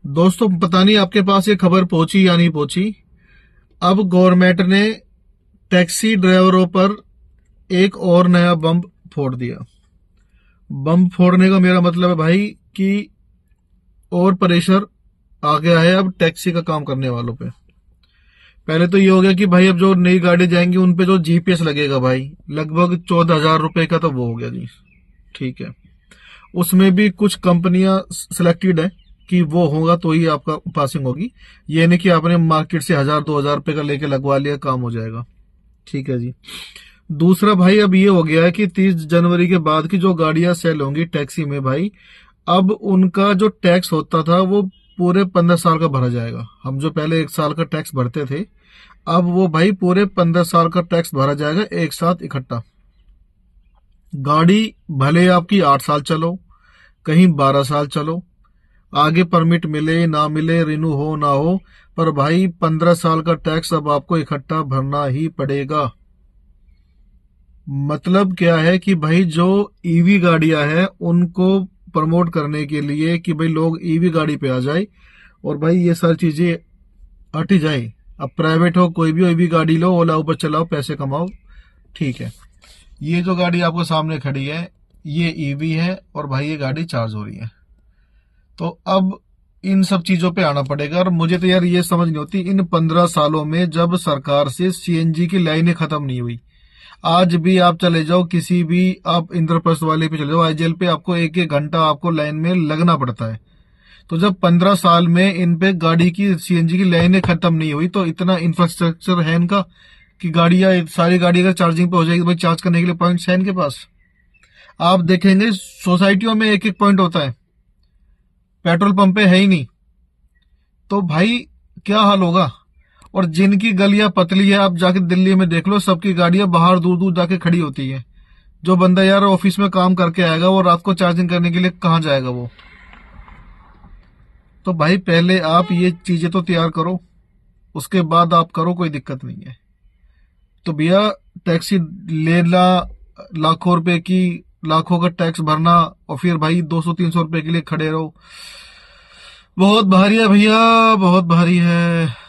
दोस्तों, पता नहीं आपके पास ये खबर पहुंची या नहीं पहुंची। अब गवर्नमेंट ने टैक्सी ड्राइवरों पर एक और नया बम फोड़ दिया। बम फोड़ने का मेरा मतलब है भाई कि और प्रेशर आ गया है अब टैक्सी का काम करने वालों पे। पहले तो ये हो गया कि भाई अब जो नई गाड़ी जाएंगी उन पे जो जीपीएस लगेगा भाई, लगभग 14,000 रुपए का तो वो हो गया जी। ठीक है, उसमें भी कुछ कंपनियां सिलेक्टेड है कि वो होगा तो ही आपका पासिंग होगी। ये नहीं कि आपने मार्केट से 1,000 2,000 रुपए का लेके लगवा लिया काम हो जाएगा। ठीक है जी। दूसरा भाई अब ये हो गया है कि 30 जनवरी के बाद की जो गाड़ियां सेल होंगी टैक्सी में भाई, अब उनका जो टैक्स होता था वो पूरे 15 साल का भरा जाएगा। हम जो पहले 1 साल का टैक्स भरते थे, अब वो भाई पूरे 15 साल का टैक्स भरा जाएगा एक साथ इकट्ठा। गाड़ी भले आपकी 8 साल चलो, कहीं 12 साल चलो, आगे परमिट मिले ना मिले, रिन्यू हो ना हो, पर भाई 15 साल का टैक्स अब आपको इकट्ठा भरना ही पड़ेगा। मतलब क्या है कि भाई जो ईवी गाड़ियां हैं उनको प्रमोट करने के लिए कि भाई लोग ईवी गाड़ी पे आ जाए और भाई ये सारी चीजें हट ही जाए। अब प्राइवेट हो कोई भी हो, ईवी गाड़ी लो, ओला ऊपर चलाओ, पैसे कमाओ। ठीक है, ये जो गाड़ी आपको सामने खड़ी है ये ईवी है और भाई ये गाड़ी चार्ज हो रही है। तो अब इन सब चीजों पे आना पड़ेगा। और मुझे तो यार ये समझ नहीं होती, इन 15 सालों में जब सरकार से सीएनजी की लाइनें खत्म नहीं हुई, आज भी आप चले जाओ किसी भी, आप इंद्रप्रस्थ वाले पे चले जाओ, आईजीएल पे आपको एक एक घंटा आपको लाइन में लगना पड़ता है। तो जब 15 साल में इन पे गाड़ी की सीएनजी की लाइनें खत्म नहीं हुई तो इतना इंफ्रास्ट्रक्चर है इनका कि गाड़ियां, सारी गाड़ी अगर चार्जिंग पे हो जाएगी तो भाई चार्ज करने के लिए पॉइंट्स है इनके पास। आप देखेंगे सोसाइटियों में एक एक पॉइंट होता है, पेट्रोल पंप पे है ही नहीं। तो भाई क्या हाल होगा। और जिनकी गलियां पतली है, आप जाके दिल्ली में देख लो, सबकी गाड़ियां बाहर दूर दूर जाके खड़ी होती है। जो बंदा यार ऑफिस में काम करके आएगा वो रात को चार्जिंग करने के लिए कहाँ जाएगा वो। तो भाई पहले आप ये चीजें तो तैयार करो, उसके बाद आप करो, कोई दिक्कत नहीं है। तो भैया टैक्सी लेना, लाखों रुपए की, लाखों का टैक्स भरना और फिर भाई 200 300 रुपए के लिए खड़े रहो, बहुत भारी है भैया, बहुत भारी है।